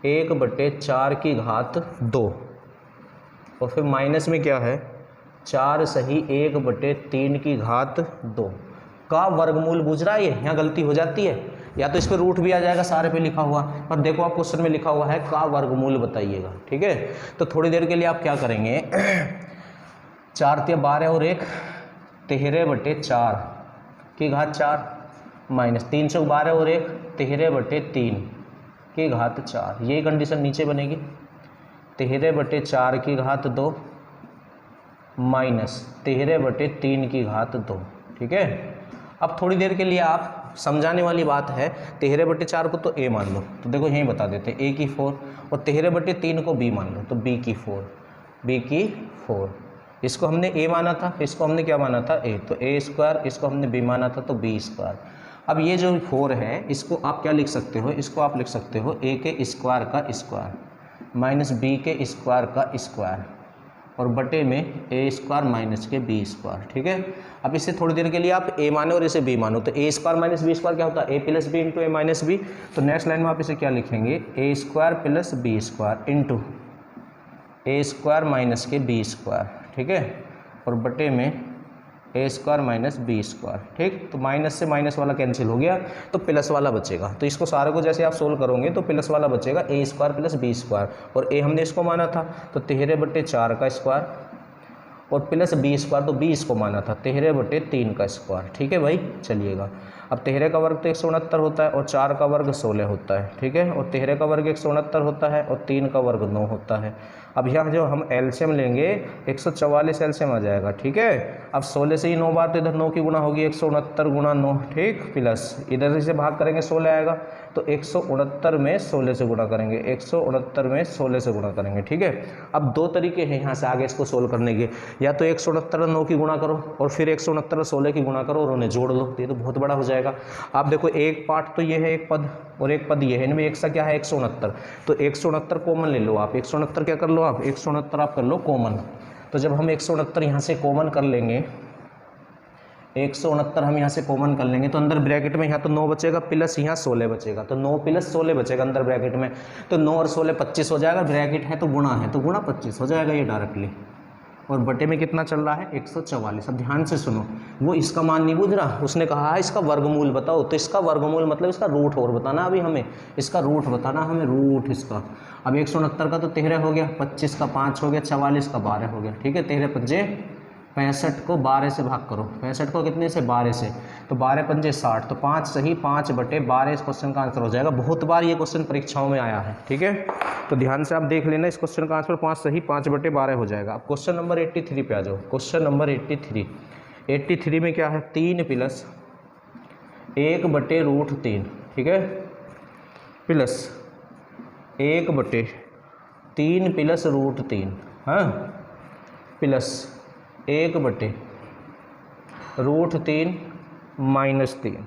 Speaker 1: 1/4 की घात 2, और फिर माइनस में क्या है, 4 सही 1/3 की घात 2 का वर्गमूल। बुझ रहा है, ये यहाँ गलती हो जाती है, या तो इस पर रूट भी आ जाएगा सारे पे लिखा हुआ, पर देखो आप क्वेश्चन में लिखा हुआ है का वर्गमूल बताइएगा। ठीक है, तो थोड़ी देर के लिए आप क्या करेंगे, 4 × 12 और 1 13/4 की घात 4 माइनस 3 से 12 और 1 13/3 की घात 4, ये कंडीशन नीचे बनेगी, 13/4 की घात 2 माइनस 13/3 की घात 2। ठीक है। अब थोड़ी देर के लिए आप समझाने वाली बात है, 13/4 को तो a मान लो, तो देखो यहीं बता देते हैं a की 4, और 13/3 को b मान लो, तो b की 4। इसको हमने a माना था, इसको हमने क्या माना था a, तो a², इसको हमने b माना था तो b²। अब ये जो 4 है इसको आप क्या लिख सकते हो, इसको आप लिख सकते हो a के स्क्वायर का स्क्वायर माइनस b के स्क्वायर का स्क्वायर और बटे में a² माइनस के b²। ठीक है। अब इसे थोड़ी देर के लिए आप a मानो और इसे b मानो, तो a² माइनस b² क्या होता है, a plus B into a minus B. तो नेक्स्ट लाइन में आप इसे क्या लिखेंगे, a² plus b² into a² minus के b²। ठीक है। और बटे में a² माइनस b²। ठीक, तो माइनस से माइनस वाला कैंसिल हो गया तो प्लस वाला बचेगा। तो इसको सारे को जैसे आप सोल्व करोगे तो प्लस वाला बचेगा a² प्लस b², और a हमने इसको माना था तो 13/4 का स्क्वायर और प्लस b², तो b इसको माना था 13/3 का स्क्वायर। ठीक है भाई, चलिएगा। अब 13 का वर्ग तो 169 होता है और 4 का वर्ग 16 होता है। ठीक है। और 13 का वर्ग 169 होता है और 3 का वर्ग 9 होता है। अब यहाँ जो हम एलसीएम लेंगे 144 एलसीएम आ जाएगा। ठीक है। अब 16 से ही 9 बार, तो इधर 9 की गुणा होगी, 169 गुणा 9। ठीक, प्लस इधर से भाग करेंगे 16 आएगा, तो 169 में 16 से गुणा करेंगे, 169 में 16 से गुणा करेंगे। ठीक है। अब दो तरीके हैं यहाँ से आगे इसको सोल्व करने के, या तो 169 9 की गुणा करो और फिर 169 16 की गुणा करो और उन्हें जोड़ लो, ये तो बहुत बड़ा हो जाएगा। आप देखो एक पार्ट तो ये है एक पद और एक पद ये है, इनमें एक सा क्या है 169, तो 169 कॉमन ले लो आप। 169 क्या कर लो आप, 169 आप कर लो कॉमन। तो जब हम 169 यहाँ से कॉमन कर लेंगे, 169 हम यहाँ से कॉमन कर लेंगे तो अंदर ब्रैकेट में यहाँ तो 9 बचेगा प्लस यहाँ 16 बचेगा, तो 9 प्लस 16 बचेगा अंदर ब्रैकेट में, तो 9 और 16 25 हो जाएगा। ब्रैकेट है तो गुणा है तो गुणा 25 हो जाएगा ये डायरेक्टली। और बटे में कितना चल रहा है 144। अब ध्यान से सुनो, वो इसका मान नहीं बूझ रहा, उसने कहा है इसका वर्गमूल बताओ, तो इसका वर्गमूल मतलब इसका रूट और बताना, अभी हमें इसका रूट बताना, हमें रूट इसका। अब 169 का तो 13 हो गया, 25 का 5 हो गया, 44 का 12 हो गया। ठीक है। 13 पंजे 65 को 12 से भाग करो, 65 को कितने से 12 से, तो 12 पंजे 60, तो 5 सही 5/12 इस क्वेश्चन का आंसर हो जाएगा। बहुत बार ये क्वेश्चन परीक्षाओं में आया है। ठीक है। तो ध्यान से आप देख लेना, इस क्वेश्चन का आंसर 5 सही 5/12 हो जाएगा। अब क्वेश्चन नंबर 83 पे आ जाओ। क्वेश्चन नंबर 83 में क्या है, 3 प्लस 1/√3। ठीक है, प्लस 1/3 प्लस √3, हाँ, प्लस 1/√3 माइनस 3,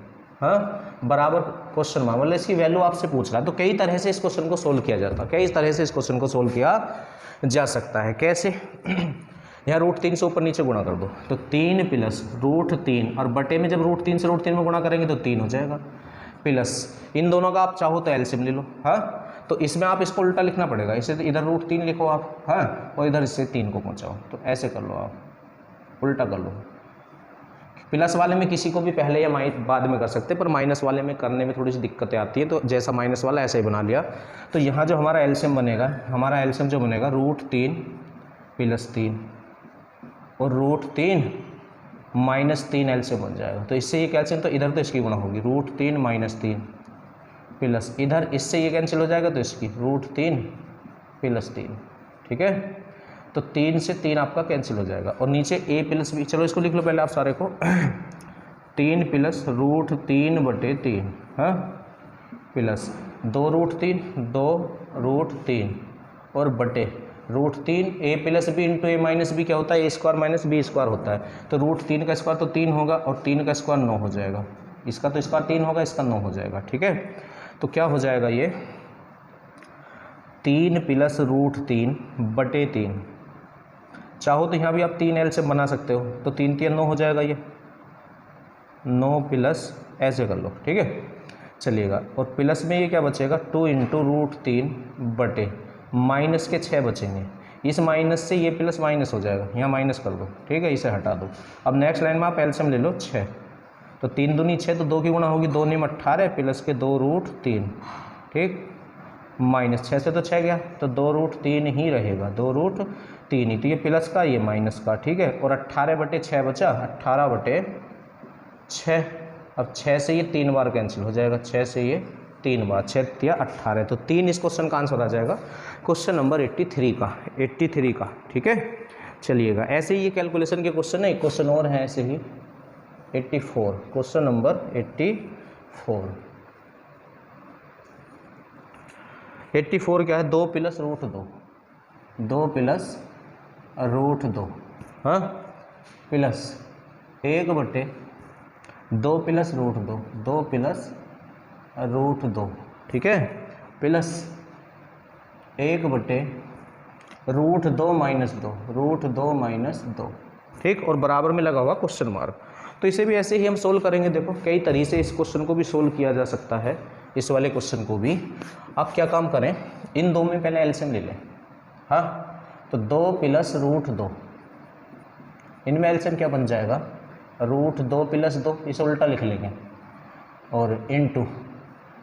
Speaker 1: हाँ, बराबर क्वेश्चन मार्क। मतलब इसकी वैल्यू आपसे पूछ रहा है। तो कई तरह से इस क्वेश्चन को सोल्व किया जाता है, कई तरह से इस क्वेश्चन को सोल्व किया जा सकता है। कैसे, यहाँ √3 से ऊपर नीचे गुणा कर दो, तो 3 प्लस √3, और बटे में जब √3 से √3 में गुणा करेंगे तो 3 हो जाएगा, प्लस इन दोनों का आप चाहो तो एलसीएम ले लो, हाँ। तो इसमें आप इसको उल्टा लिखना पड़ेगा, इसे तो इधर √3 लिखो आप, हाँ, और इधर इससे 3 को पहुँचाओ, तो ऐसे कर लो आप, उल्टा कर लो। प्लस वाले में किसी को भी पहले या बाद में कर सकते, पर माइनस वाले में करने में थोड़ी सी दिक्कतें आती है, तो जैसा माइनस वाला ऐसे ही बना लिया। तो यहाँ जो हमारा एलसीएम बनेगा, हमारा एलसीएम जो बनेगा √3 प्लस 3 और √3 माइनस 3 एलसीएम बन जाएगा। तो इससे ये कैंसिल, तो इधर तो इसकी गुणा होगी √3 माइनस 3 प्लस इधर इससे ये कैंसिल हो जाएगा तो इसकी √3 प्लस 3। ठीक है। तो 3 से 3 आपका कैंसिल हो जाएगा, और नीचे a प्लस b, चलो इसको लिख लो पहले आप सारे को, 3 प्लस √3/3, हाँ, प्लस 2√3 2√3 और बटे √3 a plus b into a minus b क्या होता है, a² माइनस b² होता है। तो √3 का स्क्वायर तो 3 होगा और 3 का स्क्वायर 9 हो जाएगा, इसका तो स्क्वायर 3 होगा, इसका 9 हो जाएगा। ठीक है। तो क्या हो जाएगा ये 3 प्लस √3/3, चाहो तो यहाँ भी आप 3 एलसीएम बना सकते हो, तो 3 3 9 हो जाएगा, ये 9 प्लस ऐसे कर लो। ठीक है, चलिएगा। और प्लस में ये क्या बचेगा 2 इंटू √3 माइनस के 6 बचेंगे, इस माइनस से ये प्लस माइनस हो जाएगा, यहाँ माइनस कर दो। ठीक है, इसे हटा दो। अब नेक्स्ट लाइन में आप एलसीएम ले लो 6, तो 3 दूनी 6, तो 2 की गुणा होगी, 2 9 18 प्लस के 2√3, ठीक, माइनस 6 से तो 6 गया, तो 2√3 ही रहेगा, 2√3 ही, तो ये प्लस का ये माइनस का। ठीक है। और 18/6 बचा, 18/6, अब 6 से ये 3 बार कैंसिल हो जाएगा, 6 से ये 3 बार, 6 या 18, तो 3 इस क्वेश्चन का आंसर आ जाएगा, क्वेश्चन नंबर 83 का। ठीक है, चलिएगा। ऐसे ही ये कैलकुलेशन के क्वेश्चन है, एक क्वेश्चन और है ऐसे ही, 84, क्वेश्चन नंबर 84। 84 क्या है? 2 प्लस रूट 2, 2 प्लस रूट 2, हाँ, plus 1/2 plus root 2, 2 plus root 2, ठीक है, प्लस 1/√2 माइनस 2, √2 माइनस 2, ठीक, और बराबर में लगा हुआ क्वेश्चन मार्क। तो इसे भी ऐसे ही हम सोल्व करेंगे। देखो कई तरीके से इस क्वेश्चन को भी सोल्व किया जा सकता है, इस वाले क्वेश्चन को भी। आप क्या काम करें, इन दो में पहले एलसीएम ले लें, हाँ, तो 2 प्लस रूट 2, इनमें एलसीएम क्या बन जाएगा, √2 प्लस 2, इसे उल्टा लिख लेंगे, और इनटू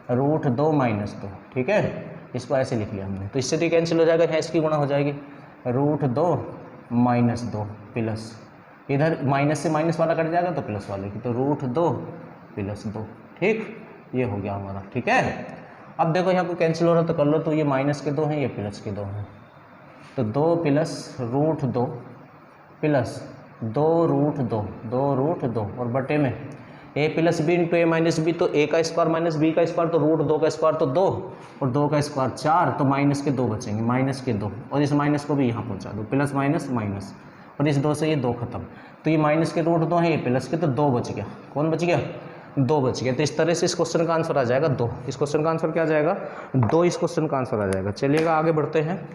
Speaker 1: √2 माइनस 2, ठीक है, इसको ऐसे लिख लिया हमने। तो इससे तो कैंसिल हो जाएगा, यहाँ इसकी गुणा हो जाएगी, √2 माइनस 2 प्लस, इधर माइनस से माइनस वाला कट जाएगा तो प्लस वाले की, तो √2 प्लस 2, ठीक, ये हो गया हमारा, ठीक है। अब देखो यहाँ को कैंसिल हो रहा तो कर लो, तो ये माइनस के 2 हैं, ये प्लस के 2 हैं, तो 2 प्लस √2 प्लस 2√2, 2√2 और बटे में a plus B into A minus B, तो a का स्क्वायर माइनस b का स्क्वायर, तो √2 का स्क्वायर तो 2 और 2 का स्क्वायर 4, तो माइनस के 2 बचेंगे, माइनस के 2, और इस माइनस को भी यहाँ पहुँचा दो, प्लस माइनस माइनस, और इस 2 से ये 2 खत्म, तो ये माइनस के √2 है, ये प्लस के, तो 2 बच गया, कौन बच गया, 2 बच गया। तो इस तरह से इस क्वेश्चन का आंसर आ जाएगा 2, इस क्वेश्चन का आंसर क्या आ जाएगा 2, इस क्वेश्चन का आंसर आ जाएगा। चलिएगा आगे बढ़ते हैं,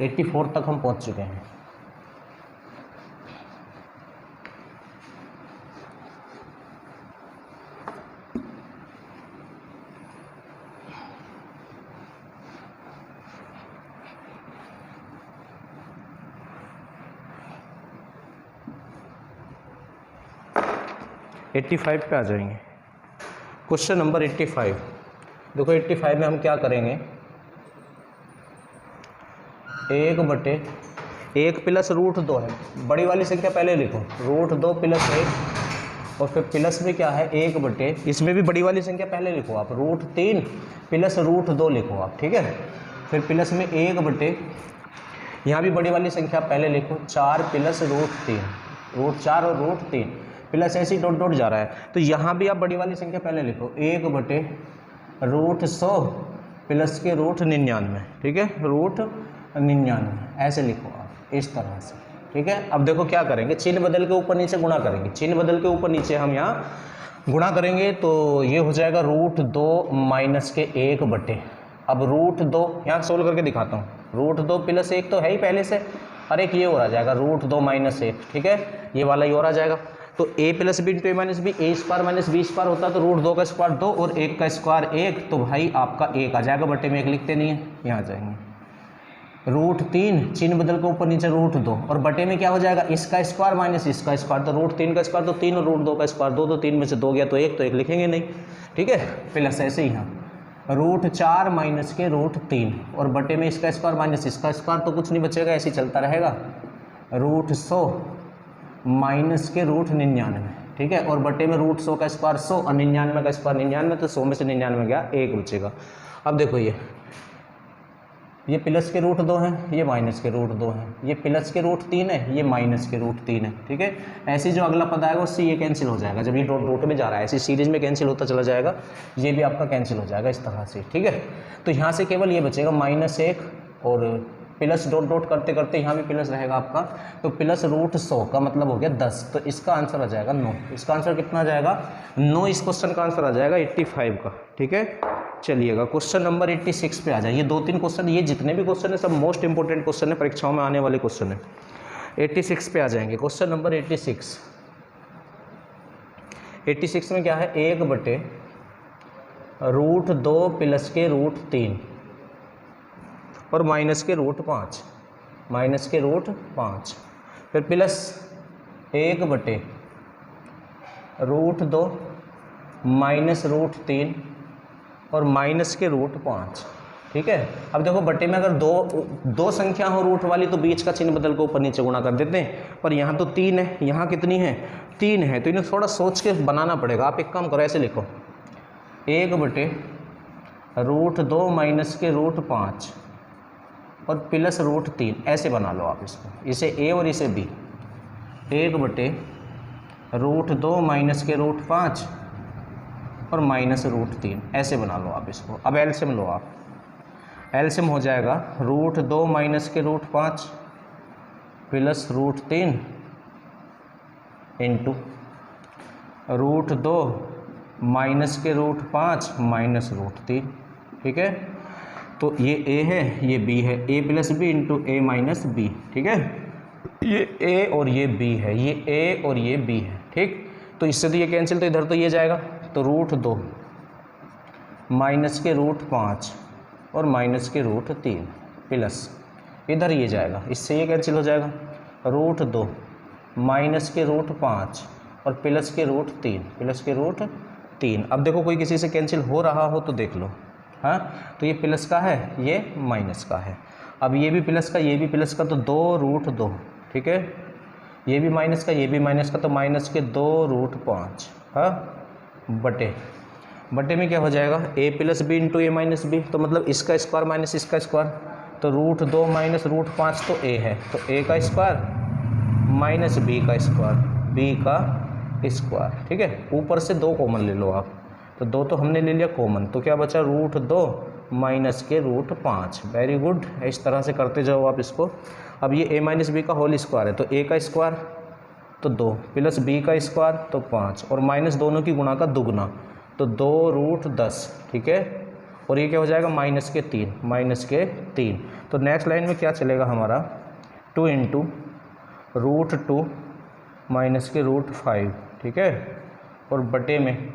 Speaker 1: 84 तक हम पहुँच चुके हैं। एट्टी 85 पे आ जाएंगे, क्वेश्चन नंबर 85। देखो 85 में हम क्या करेंगे, 1/1 प्लस √2 है, बड़ी वाली संख्या पहले लिखो, √2 प्लस 1, और फिर प्लस में क्या है 1/, इसमें भी बड़ी वाली संख्या पहले लिखो आप, √3 प्लस √2 लिखो आप, ठीक है, फिर प्लस में 1/, यहाँ भी बड़ी वाली संख्या पहले लिखो, 4 प्लस √3, √4 और √3 प्लस ऐसे ही डॉट डॉट जा रहा है, तो यहाँ भी आप बड़ी वाली संख्या पहले लिखो, 1/√100 प्लस के √99, ठीक है, √99 ऐसे लिखो आप, इस तरह से, ठीक है। अब देखो क्या करेंगे, चिन्ह बदल के ऊपर नीचे गुणा करेंगे, चिन्ह बदल के ऊपर नीचे हम यहाँ गुणा करेंगे, तो ये हो जाएगा √2 माइनस के 1/, अब √2 यहाँ सोल्व करके दिखाता हूँ, √2 प्लस 1 तो है ही पहले से, और एक ये और आ जाएगा √2 माइनस 1, ठीक है, ये वाला ये और आ जाएगा, तो a plus B into A minus B, A square minus B square होता है, तो √2 का स्क्वायर 2 और 1 का स्क्वायर 1, तो भाई आपका 1 आ जाएगा, बटे में 1 लिखते नहीं है, यहाँ आ जाएंगे, √3 चिन्ह बदल के ऊपर नीचे √2, और बटे में क्या हो जाएगा, इसका स्क्वायर माइनस इसका स्क्वायर, तो √3 का स्क्वायर तो 3 और √2 का स्क्वायर 2, तो 3 में से 2 गया तो 1, तो 1 लिखेंगे नहीं, ठीक है, प्लस ऐसे ही यहाँ √4 माइनस के √3, और बटे में इसका स्क्वायर माइनस इसका स्क्वायर, तो कुछ नहीं बचेगा, ऐसे ही चलता रहेगा, √100 माइनस के √99, ठीक है, और बटे में √100 का स्क्वायर 100 और 99 का स्क्वायर 99, तो 100 में से 99 गया, 1 बचेगा। अब देखो ये प्लस के √2 है, ये माइनस के √2 है, ये प्लस के √3 है, ये माइनस के √3 है, ठीक है, ऐसे जो अगला पद आएगा उससे ये कैंसिल हो जाएगा, जब ये डॉट में जा रहा है ऐसी सीरीज में कैंसिल होता चला जाएगा, ये भी आपका कैंसिल हो जाएगा इस तरह से, ठीक है। तो यहाँ से केवल ये बचेगा -1 और प्लस डॉट करते करते यहाँ भी प्लस रहेगा आपका, तो प्लस √100 का मतलब हो गया 10, तो इसका आंसर आ जाएगा 9, इसका आंसर कितना आ जाएगा 9, इस क्वेश्चन का आंसर आ जाएगा 85 का, ठीक है। चलिएगा क्वेश्चन नंबर 86 पे आ जाए, ये 2-3 क्वेश्चन, ये जितने भी क्वेश्चन है सब मोस्ट इंपॉर्टेंट क्वेश्चन है, परीक्षाओं में आने वाले क्वेश्चन है। 86 पे आ जाएंगे, क्वेश्चन नंबर 86 में क्या है, 1/√2 प्लस के √3 और माइनस के √5, माइनस के √5, फिर प्लस 1/√2 माइनस √3 और माइनस के √5, ठीक है। अब देखो बटे में अगर दो संख्या हो रूट वाली तो बीच का चिन्ह बदल को ऊपर नीचे गुणा कर देते हैं, पर यहाँ तो 3 है, यहाँ कितनी है 3 है, तो इन्हें थोड़ा सोच के बनाना पड़ेगा। आप एक काम करो, ऐसे लिखो 1/√2 माइनस के √5 और प्लस √3, ऐसे बना लो आप इसको, इसे a और इसे b, 1/√2 √2 माइनस के √5 और माइनस √3, ऐसे बना लो आप इसको। अब एलसीएम लो आप, एलसीएम हो जाएगा √2 माइनस के √5 प्लस √3 इंटू √2 माइनस के √5 माइनस √3, ठीक है। तो ये a है, ये b है, a plus B into A minus B, ठीक है। ये a और ये b है, ये a और ये b है, ठीक। तो इससे तो ये कैंसिल, तो इधर तो ये जाएगा, तो √2 माइनस के √5 और माइनस के √3 प्लस इधर ये जाएगा, इससे ये कैंसिल हो जाएगा, √2 माइनस के √5 और प्लस के √3 प्लस के √3। अब देखो कोई किसी से कैंसिल हो रहा हो तो देख लो, हाँ। तो ये प्लस का है, ये माइनस का है। अब ये भी प्लस का, ये भी प्लस का, तो 2√2, ठीक है। ये भी माइनस का, ये भी माइनस का, तो माइनस के 2√5, हाँ, बटे में क्या हो जाएगा, a plus B into A minus B, तो मतलब इसका स्क्वायर माइनस इसका स्क्वायर, तो √2 माइनस √5 तो a है, तो a का स्क्वायर माइनस b का स्क्वायर, b का स्क्वायर, ठीक है। ऊपर से 2 कॉमन ले लो आप, तो 2 तो हमने ले लिया कॉमन, तो क्या बचा, √2 माइनस के √5। वेरी गुड, इस तरह से करते जाओ आप इसको। अब ये a माइनस बी का होल स्क्वायर है, तो a का स्क्वायर तो 2 प्लस b का स्क्वायर तो 5 और माइनस दोनों की गुणा का दुगुना, तो 2√10, ठीक है। और ये क्या हो जाएगा, माइनस के 3। तो नेक्स्ट लाइन में क्या चलेगा हमारा, 2 इंटू √2 माइनस के √5, ठीक है। और बटे में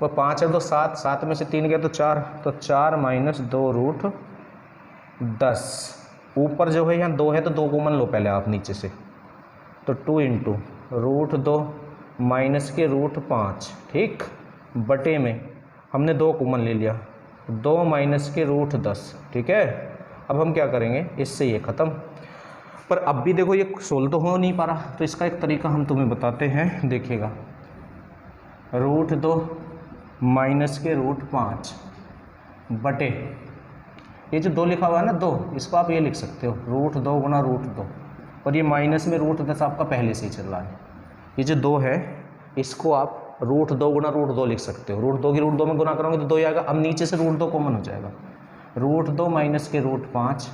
Speaker 1: वो 5 है तो 7, 7 में से 3 गया तो 4, तो 4 माइनस 2√10। ऊपर जो है यहाँ 2 है तो 2 कॉमन लो पहले आप नीचे से, तो 2 इंटू √2 माइनस के √5, ठीक। बटे में हमने 2 कॉमन ले लिया, 2 माइनस के √10, ठीक है। अब हम क्या करेंगे, इससे ये ख़त्म। पर अब भी देखो ये सोल्व तो हो नहीं पा रहा, तो इसका एक तरीका हम तुम्हें बताते हैं, देखिएगा। √2 माइनस के √5 बटे ये जो 2 लिखा हुआ है ना 2, इसको आप ये लिख सकते हो √2 गुना √2, और ये माइनस में √10 आपका पहले से ही चल रहा है। ये जो 2 है इसको आप √2 गुना √2 लिख सकते हो, √2 की √2 में गुना करोगे तो 2 ही आएगा। अब नीचे से √2 कॉमन हो जाएगा, √2 माइनस के √5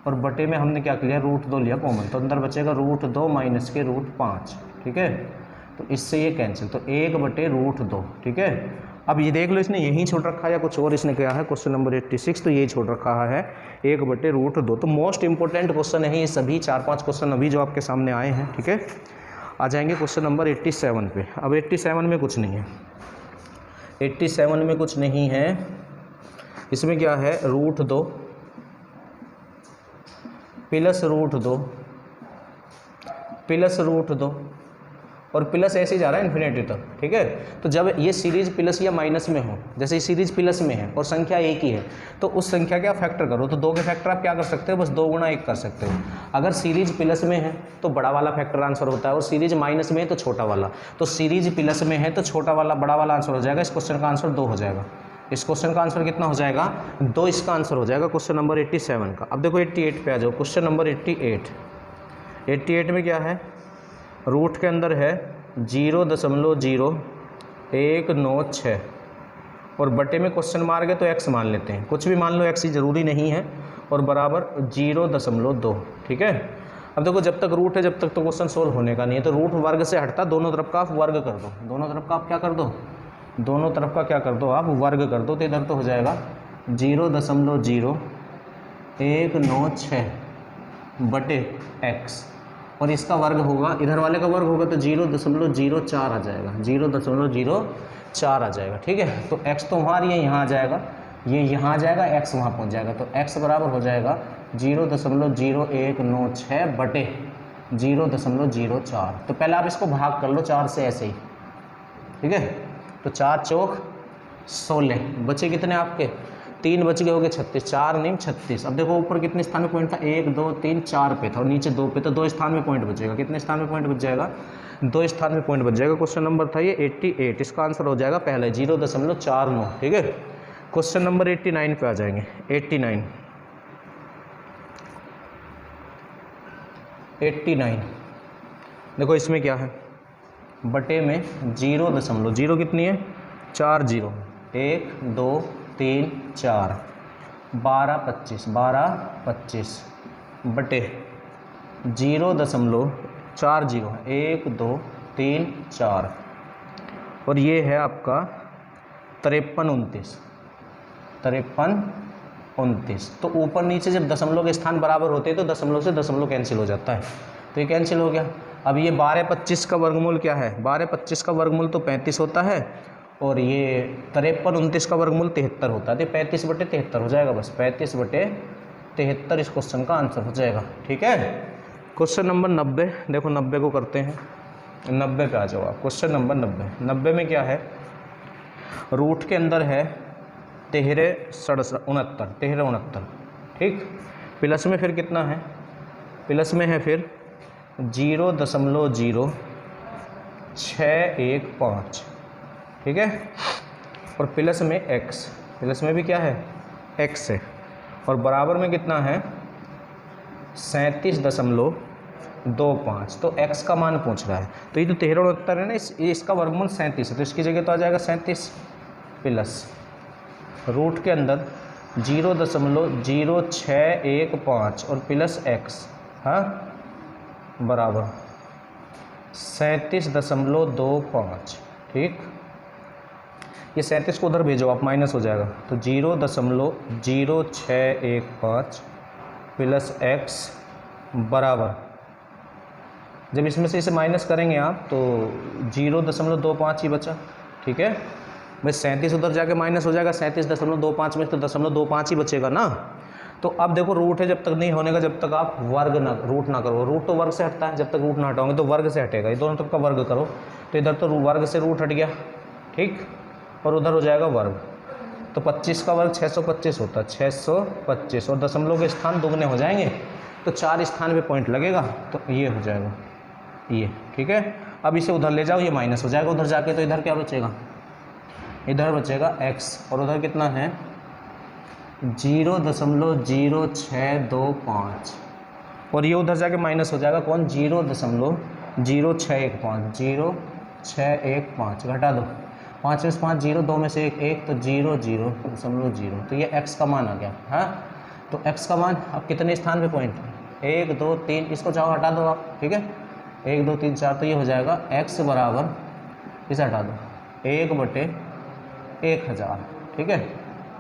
Speaker 1: और बटे में हमने क्या किया, √2 लिया कॉमन, तो अंदर बचेगा √2 माइनस के √5, ठीक है। तो इससे ये कैंसिल, तो 1/√2, ठीक है। अब ये देख लो इसने यहीं छोड़ रखा है या कुछ और इसने क्या है, क्वेश्चन नंबर 86 तो यही छोड़ रखा है 1/√2। तो मोस्ट इंपॉर्टेंट क्वेश्चन है ये सभी 4-5 क्वेश्चन अभी जो आपके सामने आए हैं, ठीक है। आ जाएंगे क्वेश्चन नंबर 87 पे। अब 87 में कुछ नहीं है, 87 में कुछ नहीं है। इसमें क्या है, √2 प्लस √2 प्लस √2 और प्लस ऐसे ही जा रहा है इन्फिनिटी तक, ठीक है। तो जब ये सीरीज प्लस या माइनस में हो, जैसे ये सीरीज प्लस में है और संख्या एक ही है, तो उस संख्या का फैक्टर करो, तो 2 के फैक्टर आप क्या कर सकते हो, बस 2 गुणा 1 कर सकते हो। अगर सीरीज प्लस में है तो बड़ा वाला फैक्टर आंसर होता है, और सीरीज माइनस में है तो छोटा वाला। तो सीरीज प्लस में है तो छोटा वाला बड़ा वाला आंसर हो जाएगा। इस क्वेश्चन का आंसर 2 हो जाएगा। इस क्वेश्चन का आंसर कितना हो जाएगा, 2 इसका आंसर हो जाएगा क्वेश्चन नंबर 87 का। अब देखो 88 पे आ जाओ, क्वेश्चन नंबर 88 में क्या है, रूट के अंदर है 0.0196 और बटे में क्वेश्चन मार्क है तो x मान लेते हैं, कुछ भी मान लो, x ही ज़रूरी नहीं है, और बराबर 0.2, ठीक है। अब देखो जब तक रूट है जब तक तो क्वेश्चन सोल्व होने का नहीं है, तो रूट वर्ग से हटता, दोनों तरफ का आप वर्ग कर दो, दोनों तरफ का आप क्या कर दो, दोनों तरफ का क्या कर दो आप वर्ग कर दो, तो इधर तो हो जाएगा 0.0196 बटे x, और इसका वर्ग होगा, इधर वाले का वर्ग होगा तो 0.04 आ जाएगा, 0.04 आ जाएगा, ठीक है। तो x तो वहाँ ये यहाँ आ जाएगा, ये यहाँ आ जाएगा, x वहाँ पहुँच जाएगा, तो x बराबर हो जाएगा 0.0196 बटे 0.04। तो पहले आप इसको भाग कर लो 4 से, ऐसे ही, ठीक है। तो 4 चौक 16, बचे कितने आपके, 3 बच गए हो गए 36, 4 नहीं 36। अब देखो ऊपर कितने स्थान में पॉइंट था, 1 2 3 4 पे था और नीचे 2 पे, तो 2 स्थान में पॉइंट बचेगा। कितने स्थान में पॉइंट बच जाएगा, 2 स्थान में पॉइंट बच जाएगा। क्वेश्चन नंबर था ये 88, इसका आंसर हो जाएगा पहले 0.49, ठीक है। क्वेश्चन नंबर 89 पे आ जाएंगे। 89 देखो इसमें क्या है, बटे में 0.0 कितनी है 4 0 1 2 3 4 12 25 बटे 0.40 1 2 3 4 और ये है आपका 53 29। तो ऊपर नीचे जब दशमलव के स्थान बराबर होते हैं तो दशमलव से दशमलव कैंसिल हो जाता है, तो ये कैंसिल हो गया। अब ये 12 25 का वर्गमूल क्या है, 12 25 का वर्गमूल तो 35 होता है और ये 53 29 का वर्गमूल 73 होता है, तो 35 बटे 73 हो जाएगा, बस 35 बटे 73 इस क्वेश्चन का आंसर हो जाएगा। ठीक है, क्वेश्चन नंबर 90, देखो 90 को करते हैं, 90 पे आ जाओ आप। क्वेश्चन नंबर 90 में क्या है, रूट के अंदर है 1369, ठीक, प्लस में फिर कितना है, प्लस में है फिर 0.0615, ठीक है, और प्लस में x, प्लस में भी क्या है x है, और बराबर में कितना है 37.25, तो x का मान पूछ रहा है। तो ये जो 1369 है ना, इसका वर्गमूल 37 है, तो इसकी जगह तो आ जाएगा 37 प्लस रूट के अंदर 0.0615 और प्लस x, हाँ, बराबर 37.25, ठीक। ये 37 को उधर भेजो आप, माइनस हो जाएगा, तो 0.0615 प्लस x बराबर, जब इसमें से इसे माइनस करेंगे आप तो 0.25 ही बचा, ठीक है भाई। 37 उधर जाके माइनस हो जाएगा, 37.25 में तो 0.25 ही बचेगा ना। तो अब देखो रूट है, जब तक नहीं होने का, जब तक आप रूट ना करो, रूट तो वर्ग से हटता है, जब तक रूट ना हटाओगे तो वर्ग से हटेगा, ये दोनों तक का वर्ग करो, तो इधर तो वर्ग से रूट हट गया, ठीक, और उधर हो जाएगा वर्ग, तो 25 का वर्ग 625 होता है, 625, और दशमलव के स्थान दुगने हो जाएंगे तो 4 स्थान पे पॉइंट लगेगा, तो ये हो जाएगा ये, ठीक है। अब इसे उधर ले जाओ, ये माइनस हो जाएगा उधर जाके, तो इधर क्या बचेगा, इधर बचेगा x, और उधर कितना है 0.0625, और ये उधर जाके माइनस हो जाएगा कौन, 0.0615 घटा दो, 5 में से 5 0, 2 में से 1 1, तो 0.0, तो ये x का मान आ गया, हाँ। तो x का मान अब कितने स्थान पे पॉइंट, 1 2 3, इसको चाहो हटा दो आप, ठीक है, 1 2 3 4, तो ये हो जाएगा x बराबर, इसे हटा दो 1/1000, ठीक है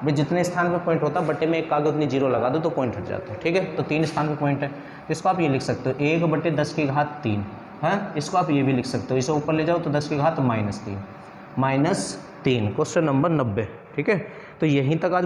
Speaker 1: भाई। जितने स्थान पे पॉइंट होता है बटे में 1 कागज उतनी 0 लगा दो तो पॉइंट हट जाता है, ठीक है। तो 3 स्थान पे पॉइंट है, इसको आप ये लिख सकते हो 1/10⁻3, हाँ, इसको आप ये भी लिख सकते हो, इसे ऊपर ले जाओ तो 10 की घात -3, -3। क्वेश्चन नंबर 90, ठीक है। तो यहीं तक आज